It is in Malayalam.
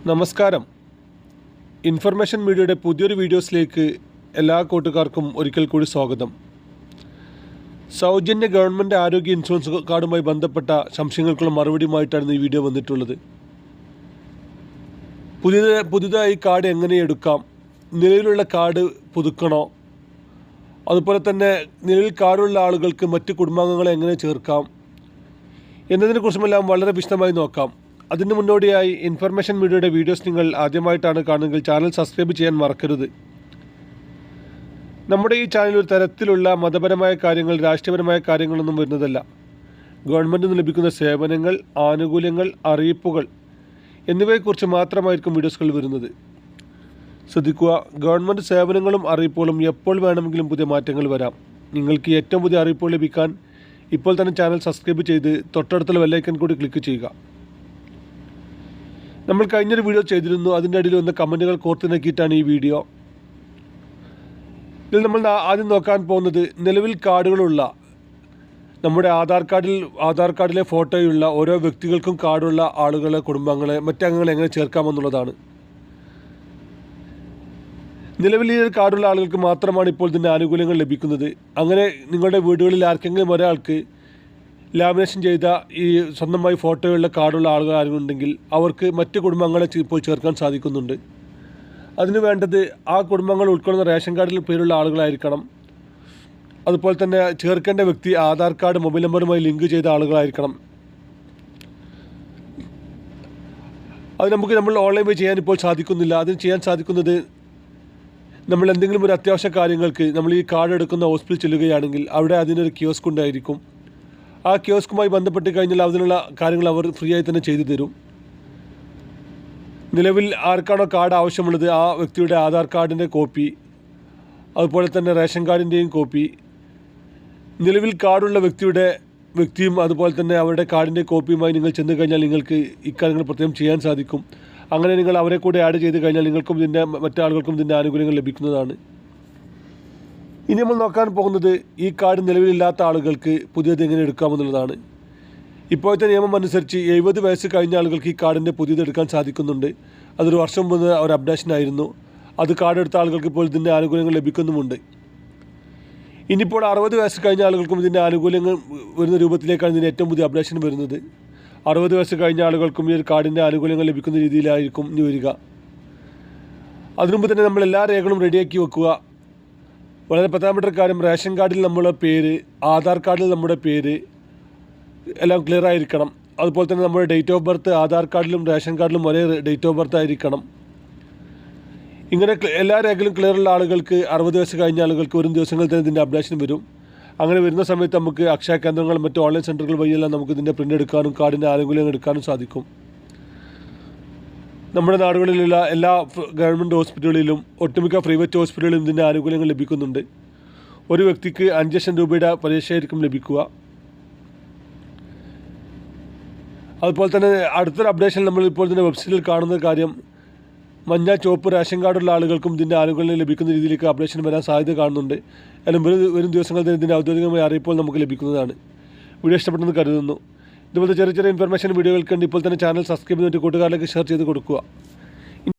നമസ്കാരം. ഇൻഫർമേഷൻ മീഡിയയുടെ പുതിയൊരു വീഡിയോസിലേക്ക് എല്ലാ കൂട്ടുകാർക്കും ഒരിക്കൽ കൂടി സ്വാഗതം. സൗജന്യ ഗവൺമെൻറ് ആരോഗ്യ ഇൻഷുറൻസ് കാർഡുമായി ബന്ധപ്പെട്ട സംശയങ്ങൾക്കുള്ള മറുപടിയുമായിട്ടാണ് ഈ വീഡിയോ വന്നിട്ടുള്ളത്. പുതിയതായി കാർഡ് എങ്ങനെ എടുക്കാം, നിലവിലുള്ള കാർഡ് പുതുക്കണോ, അതുപോലെ തന്നെ നിലവിൽ കാർഡുള്ള ആളുകൾക്ക് മറ്റ് കുടുംബാംഗങ്ങളെ എങ്ങനെ ചേർക്കാം എന്നതിനെക്കുറിച്ചുമെല്ലാം വളരെ വിശദമായി നോക്കാം. അതിന് മുന്നോടിയായി ഇൻഫർമേഷൻ മീഡിയയുടെ വീഡിയോസ് നിങ്ങൾ ആദ്യമായിട്ടാണ് കാണുന്നതെങ്കിൽ ചാനൽ സബ്സ്ക്രൈബ് ചെയ്യാൻ മറക്കരുത്. നമ്മുടെ ഈ ചാനൽ ഒരു തരത്തിലുള്ള മതപരമായ കാര്യങ്ങൾ, രാഷ്ട്രീയപരമായ കാര്യങ്ങളൊന്നും വരുന്നതല്ല. ഗവൺമെൻറ് നിന്ന് ലഭിക്കുന്ന സേവനങ്ങൾ, ആനുകൂല്യങ്ങൾ, അറിയിപ്പുകൾ എന്നിവയെക്കുറിച്ച് മാത്രമായിരിക്കും വീഡിയോസുകൾ വരുന്നത്. ശ്രദ്ധിക്കുക, ഗവൺമെൻറ് സേവനങ്ങളും അറിയിപ്പുകളും എപ്പോൾ വേണമെങ്കിലും പുതിയ മാറ്റങ്ങൾ വരാം. നിങ്ങൾക്ക് ഏറ്റവും പുതിയ അറിയിപ്പുകൾ ലഭിക്കാൻ ഇപ്പോൾ തന്നെ ചാനൽ സബ്സ്ക്രൈബ് ചെയ്ത് തൊട്ടടുത്തുള്ള ബെല്ലൈക്കൺ കൂടി ക്ലിക്ക് ചെയ്യുക. നമ്മൾ കഴിഞ്ഞൊരു വീഡിയോ ചെയ്തിരുന്നു, അതിൻ്റെ അടിയിൽ വന്ന കമൻറ്റുകൾ കോർത്തിണക്കിയിട്ടാണ് ഈ വീഡിയോ. ഇതിൽ നമ്മൾ ആദ്യം നോക്കാൻ പോകുന്നത് നിലവിൽ കാർഡുകളുള്ള, നമ്മുടെ ആധാർ കാർഡിലെ ഫോട്ടോയുള്ള ഓരോ വ്യക്തികൾക്കും കാർഡുള്ള ആളുകളെ, കുടുംബാംഗങ്ങളെ, മറ്റംഗങ്ങളെ എങ്ങനെ ചേർക്കാമെന്നുള്ളതാണ്. നിലവിൽ ഈ കാർഡുള്ള ആളുകൾക്ക് മാത്രമാണ് ഇപ്പോൾ ഇതിൻ്റെ ആനുകൂല്യങ്ങൾ ലഭിക്കുന്നത്. അങ്ങനെ നിങ്ങളുടെ വീടുകളിൽ ആർക്കെങ്കിലും ഒരാൾക്ക് ലാമിനേഷൻ ചെയ്ത ഈ സ്വന്തമായി ഫോട്ടോയുള്ള കാർഡുള്ള ആളുകൾ ആരുണ്ടെങ്കിൽ അവർക്ക് മറ്റ് കുടുംബാംഗങ്ങളെ ഇപ്പോൾ ചേർക്കാൻ സാധിക്കുന്നുണ്ട്. അതിന് വേണ്ടത് ആ കുടുംബങ്ങൾ ഉൾക്കൊള്ളുന്ന റേഷൻ കാർഡിൽ പേരുള്ള ആളുകളായിരിക്കണം. അതുപോലെ തന്നെ ചേർക്കേണ്ട വ്യക്തി ആധാർ കാർഡ് മൊബൈൽ നമ്പറുമായി ലിങ്ക് ചെയ്ത ആളുകളായിരിക്കണം. അത് നമ്മൾ ഓൺലൈൻ വഴി ചെയ്യാൻ ഇപ്പോൾ സാധിക്കുന്നില്ല. അതിന് ചെയ്യാൻ സാധിക്കുന്നത്, നമ്മൾ എന്തെങ്കിലും ഒരു അത്യാവശ്യ കാര്യങ്ങൾക്ക് നമ്മൾ ഈ കാർഡ് എടുക്കുന്ന ഹോസ്പിറ്റലിൽ ചെല്ലുകയാണെങ്കിൽ അവിടെ അതിനൊരു കിയോസ്ക് ഉണ്ടായിരിക്കും. ആ കിയോസ്കുമായി ബന്ധപ്പെട്ട് കഴിഞ്ഞാൽ അതിനുള്ള കാര്യങ്ങൾ അവർ ഫ്രീ ആയി തന്നെ ചെയ്തു തരും. നിലവിൽ ആർക്കാണോ കാർഡ് ആവശ്യമുള്ളത് ആ വ്യക്തിയുടെ ആധാർ കാർഡിൻ്റെ കോപ്പി, അതുപോലെ തന്നെ റേഷൻ കാർഡിൻ്റെയും കോപ്പി, നിലവിൽ കാർഡുള്ള വ്യക്തിയും അതുപോലെ തന്നെ അവരുടെ കാർഡിൻ്റെ കോപ്പിയുമായി നിങ്ങൾ ചെന്ന് കഴിഞ്ഞാൽ നിങ്ങൾക്ക് ഇക്കാര്യങ്ങൾ പ്രത്യേകം ചെയ്യാൻ സാധിക്കും. അങ്ങനെ നിങ്ങൾ അവരെ കൂടെ ആഡ് ചെയ്ത് കഴിഞ്ഞാൽ നിങ്ങൾക്കും മറ്റാളുകൾക്കും ഇതിൻ്റെ ആനുകൂല്യങ്ങൾ ലഭിക്കുന്നതാണ്. ഇനി നമ്മൾ നോക്കാൻ പോകുന്നത് ഈ കാർഡ് നിലവിലില്ലാത്ത ആളുകൾക്ക് പുതിയത് എങ്ങനെ എടുക്കാമെന്നുള്ളതാണ്. ഇപ്പോഴത്തെ നിയമം അനുസരിച്ച് 70 വയസ്സ് കഴിഞ്ഞ ആളുകൾക്ക് ഈ കാർഡിൻ്റെ പുതിയത് എടുക്കാൻ സാധിക്കുന്നുണ്ട്. അതൊരു വർഷം മുമ്പ് ഒരു അപ്ഡേഷനായിരുന്നു. അത് കാർഡ് എടുത്ത ആളുകൾക്ക് ഇപ്പോൾ ഇതിൻ്റെ ആനുകൂല്യങ്ങൾ ലഭിക്കുന്നുമുണ്ട്. ഇനിയിപ്പോൾ 60 വയസ്സ് കഴിഞ്ഞ ആളുകൾക്കും ഇതിൻ്റെ ആനുകൂല്യങ്ങൾ വരുന്ന രൂപത്തിലേക്കാണ് ഇതിൻ്റെ ഏറ്റവും പുതിയ അപ്ഡേഷൻ വരുന്നത്. 60 വയസ്സ് കഴിഞ്ഞ ആളുകൾക്കും ഈ ഒരു കാർഡിൻ്റെ ആനുകൂല്യങ്ങൾ ലഭിക്കുന്ന രീതിയിലായിരിക്കും ഇനി വരിക. അതിനുമുമ്പ് തന്നെ നമ്മൾ എല്ലാ രേഖകളും റെഡിയാക്കി വെക്കുക. വളരെ പ്രധാനപ്പെട്ട ഒരു കാര്യം, റേഷൻ കാർഡിൽ നമ്മുടെ പേര്, ആധാർ കാർഡിൽ നമ്മുടെ പേര് എല്ലാം ക്ലിയർ ആയിരിക്കണം. അതുപോലെ തന്നെ നമ്മുടെ ഡേറ്റ് ഓഫ് ബർത്ത് ആധാർ കാർഡിലും റേഷൻ കാർഡിലും ഒരേ ഡേറ്റ് ഓഫ് ബർത്ത് ആയിരിക്കണം. ഇങ്ങനെ എല്ലാ രേഖകളും ക്ലിയറുള്ള ആളുകൾക്ക്, 60 വയസ്സ് കഴിഞ്ഞ ആളുകൾക്ക് വരും ദിവസങ്ങളിൽ തന്നെ ഇതിൻ്റെ അപ്ഡേഷൻ വരും. അങ്ങനെ വരുന്ന സമയത്ത് നമുക്ക് അക്ഷയ കേന്ദ്രങ്ങളും മറ്റ് ഓൺലൈൻ സെൻറ്ററുകൾ വഴിയെല്ലാം നമുക്ക് ഇതിൻ്റെ പ്രിൻ്റ് എടുക്കാനും കാർഡിൻ്റെ ആനുകൂല്യങ്ങൾ എടുക്കാനും സാധിക്കും. നമ്മുടെ നാടുകളിലുള്ള എല്ലാ ഗവൺമെൻറ് ഹോസ്പിറ്റലുകളിലും ഒട്ടുമിക്ക പ്രൈവറ്റ് ഹോസ്പിറ്റലുകളിലും ഇതിൻ്റെ ആനുകൂല്യങ്ങൾ ലഭിക്കുന്നുണ്ട്. ഒരു വ്യക്തിക്ക് 5 ലക്ഷം രൂപയുടെ പരീക്ഷയായിരിക്കും ലഭിക്കുക. അതുപോലെ തന്നെ അടുത്തൊരു അപ്ഡേഷൻ നമ്മളിപ്പോൾ ഇതിൻ്റെ വെബ്സൈറ്റിൽ കാണുന്ന കാര്യം, മഞ്ഞ ചുവപ്പ് റേഷൻ കാർഡുള്ള ആളുകൾക്കും ഇതിൻ്റെ ആനുകൂല്യം ലഭിക്കുന്ന രീതിയിലേക്ക് അപ്ഡേഷൻ വരാൻ സാധ്യത കാണുന്നുണ്ട്. അല്ലെങ്കിൽ വരും ദിവസങ്ങളിൽ തന്നെ ഇതിൻ്റെ ഔദ്യോഗികമായ അറിയിപ്പോൾ നമുക്ക് ലഭിക്കുന്നതാണ്. വീഡിയോ ഇഷ്ടപ്പെട്ടെന്ന് കരുതുന്നു. ഇതുപോലത്തെ ചെറിയ ഇൻഫർമേഷൻ വീഡിയോകൾക്ക് വേണ്ടി ഇപ്പോൾ തന്നെ ചാനൽ സബ്സ്ക്രൈബ് ചെയ്തിട്ട് കൂട്ടുകാരിലേക്ക് ഷെയർ ചെയ്ത് കൊടുക്കുക.